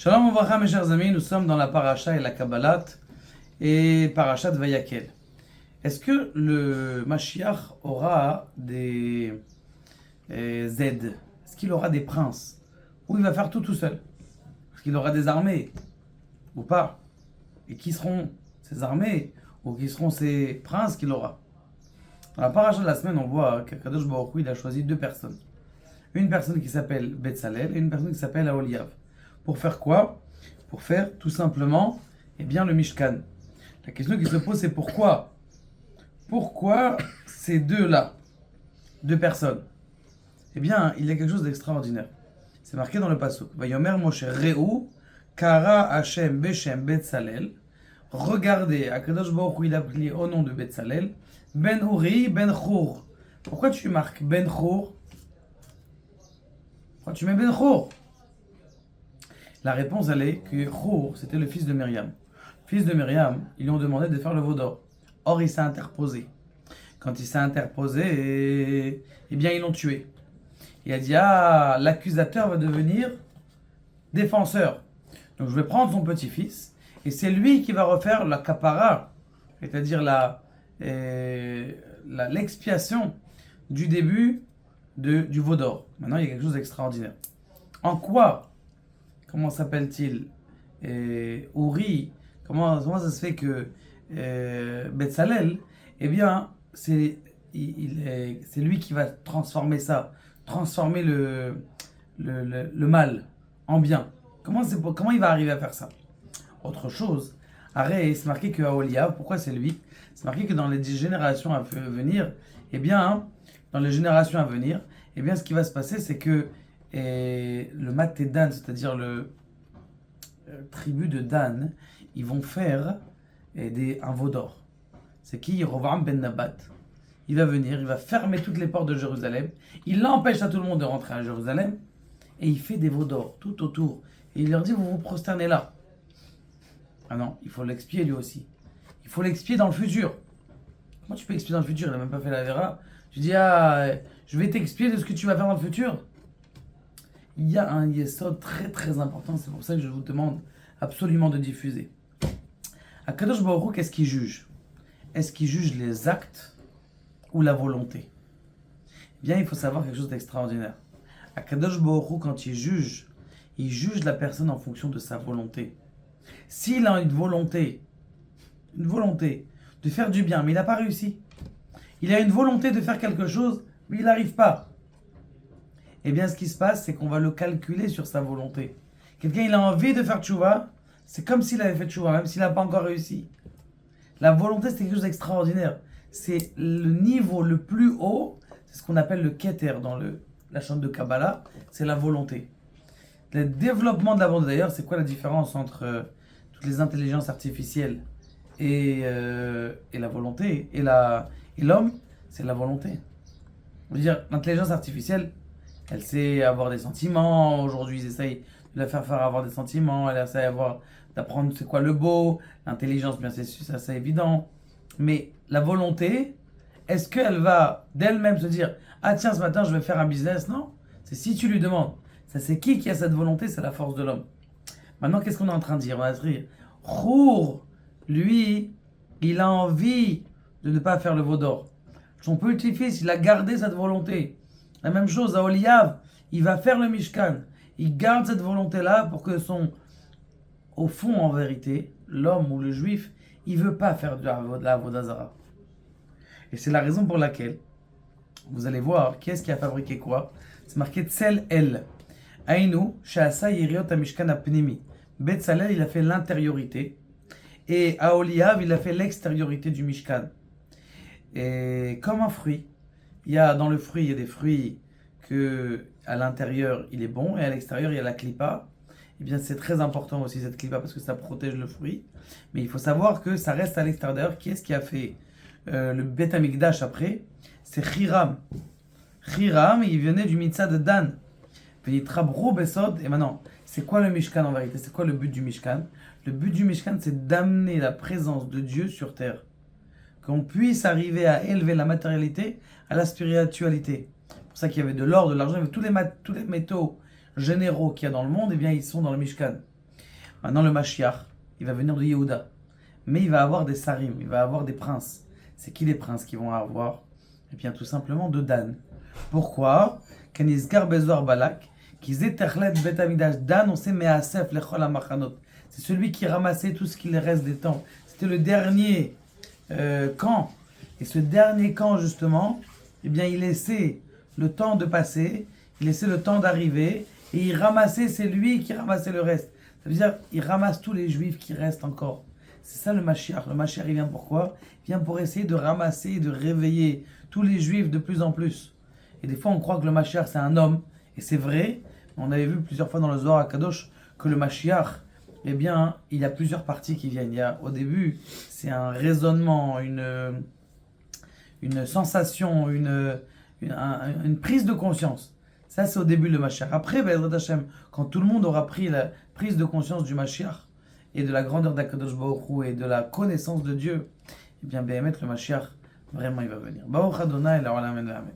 Shalom Ouvracha, mes chers amis, nous sommes dans la Paracha et la Kabbalat et Parashat Vayakel. Est-ce que le Mashiach aura des aides? Est-ce qu'il aura des princes? Ou il va faire tout seul? Est-ce qu'il aura des armées? Ou pas? Et qui seront ces armées? Ou qui seront ces princes qu'il aura? Dans la Paracha de la semaine, on voit qu'Akadosh Baruch Hu, il a choisi deux personnes. Une personne qui s'appelle Betzalel et une personne qui s'appelle Aholiav. Pour faire quoi? Pour faire tout simplement le Mishkan. La question qui se pose, c'est pourquoi? Pourquoi ces deux-là, deux personnes? Eh bien, il y a quelque chose d'extraordinaire. C'est marqué dans le pasuk. Vayomer Moshe Reu, Kara Hashem Beshem Betzalel. Regardez, Akadosh Baruch Hu, il a appelé au nom de Betzalel, Ben Uri, Ben Chour. Pourquoi tu marques Ben Chour? Pourquoi tu mets Ben Chour? La réponse, elle est que Chour, c'était le fils de Myriam. Fils de Myriam, ils lui ont demandé de faire le veau d'or. Or, il s'est interposé. Quand il s'est interposé, eh bien, ils l'ont tué. Il a dit, l'accusateur va devenir défenseur. Donc, je vais prendre son petit-fils, et c'est lui qui va refaire la kapara, c'est-à-dire l'expiation du début du veau d'or. Maintenant, il y a quelque chose d'extraordinaire. En quoi? Comment s'appelle-t-il? Uri. Comment ça se fait que Betzalel, eh bien, c'est lui qui va transformer ça, transformer le mal en bien. Comment il va arriver à faire ça? Autre chose, c'est marqué que Aholiav, pourquoi c'est lui? C'est marqué que dans les générations à venir, eh bien, ce qui va se passer, c'est que le Maté Dan, c'est-à-dire le tribu de Dan, ils vont faire un veau d'or. C'est qui? Yerovam ben Nabat. Il va venir, il va fermer toutes les portes de Jérusalem, il empêche à tout le monde de rentrer à Jérusalem, et il fait des veaux d'or tout autour. Et il leur dit, vous vous prosternez là. Ah non, il faut l'expier lui aussi. Il faut l'expier dans le futur. Comment tu peux expier dans le futur? Il n'a même pas fait la Vera. Tu dis, je vais t'expier de ce que tu vas faire dans le futur. Il y a un yesod très très important, c'est pour ça que je vous demande absolument de diffuser. Akadosh Baruch Hu, qu'est-ce qu'il juge? Est-ce qu'il juge les actes ou la volonté? Eh bien, il faut savoir quelque chose d'extraordinaire. Akadosh Baruch Hu, quand il juge la personne en fonction de sa volonté. S'il a une volonté de faire du bien, mais il n'a pas réussi. Il a une volonté de faire quelque chose, mais il n'arrive pas. Eh bien, ce qui se passe, c'est qu'on va le calculer sur sa volonté. Quelqu'un, il a envie de faire tchouva, c'est comme s'il avait fait tchouva, même s'il n'a pas encore réussi. La volonté, c'est quelque chose d'extraordinaire. C'est le niveau le plus haut, c'est ce qu'on appelle le keter dans la chambre de Kabbalah, c'est la volonté. Le développement de la volonté, d'ailleurs, c'est quoi la différence entre toutes les intelligences artificielles et la volonté et l'homme? C'est la volonté. Je veux dire, l'intelligence artificielle, elle sait avoir des sentiments. Aujourd'hui, ils essayent de la faire avoir des sentiments. Elle essaie d'apprendre c'est quoi le beau. L'intelligence, bien c'est ça, c'est évident. Mais la volonté, est-ce qu'elle va d'elle-même se dire, tiens, ce matin, je vais faire un business? Non. C'est si tu lui demandes. Ça, c'est qui a cette volonté? C'est la force de l'homme. Maintenant, qu'est-ce qu'on est en train de dire? On va dire, Chour, lui, il a envie de ne pas faire le veau d'or. Son petit-fils, il a gardé cette volonté. La même chose à Aholiav, il va faire le Mishkan. Il garde cette volonté-là pour que au fond, en vérité, l'homme ou le juif, il ne veut pas faire de la Avodazara. Et c'est la raison pour laquelle, vous allez voir, qui est-ce qui a fabriqué quoi? C'est marqué Tsel El. Aïnou, Sha'asa Yiriot Mishkan Apnimi. Betzalel, il a fait l'intériorité. Et Aholiav, il a fait l'extériorité du Mishkan. Et comme un fruit, dans le fruit, il y a des fruits que à l'intérieur, il est bon, et à l'extérieur, il y a la clipa. Eh bien, c'est très important aussi cette clipa parce que ça protège le fruit. Mais il faut savoir que ça reste à l'extérieur. Qui est-ce qui a fait le Beth Amikdash après? C'est Hiram. Hiram, il venait du Mitzah de Dan. Et maintenant, c'est quoi le Mishkan en vérité? C'est quoi le but du Mishkan? Le but du Mishkan, c'est d'amener la présence de Dieu sur terre. Qu'on puisse arriver à élever la matérialité à la spiritualité. C'est pour ça qu'il y avait de l'or, de l'argent, tous les métaux généraux qu'il y a dans le monde, eh bien ils sont dans le Mishkan. Maintenant, le Mashiach, il va venir de Yehuda. Mais il va avoir des sarim, il va avoir des princes. C'est qui les princes qui vont avoir? Eh bien, tout simplement de Dan. Pourquoi? Kanizgar Bezor Balak, Bet Amidash. Dan, on sait, Measef Lechol Amachanot. C'est celui qui ramassait tout ce qu'il reste des temps. C'était le dernier camp. Et ce dernier camp, justement, eh bien, il laissait le temps de passer, il laissait le temps d'arriver, et il ramassait, c'est lui qui ramassait le reste. Ça veut dire, il ramasse tous les juifs qui restent encore. C'est ça le Mashiach. Le Mashiach, il vient pourquoi? Il vient pour essayer de ramasser et de réveiller tous les juifs de plus en plus. Et des fois, on croit que le Mashiach, c'est un homme, et c'est vrai. On avait vu plusieurs fois dans le Zohar HaKadosh que le Mashiach, eh bien, il y a plusieurs parties qui viennent. Il y a, au début, c'est un raisonnement, une sensation, une prise de conscience. Ça, c'est au début le Mashiach. Après, Be'ezrat Hashem, quand tout le monde aura pris la prise de conscience du Mashiach et de la grandeur d'Akadosh Baruch Hu et de la connaissance de Dieu, eh bien, Béhémet, le Mashiach, vraiment, il va venir. Baruch Adonai, la Olam et la Amen.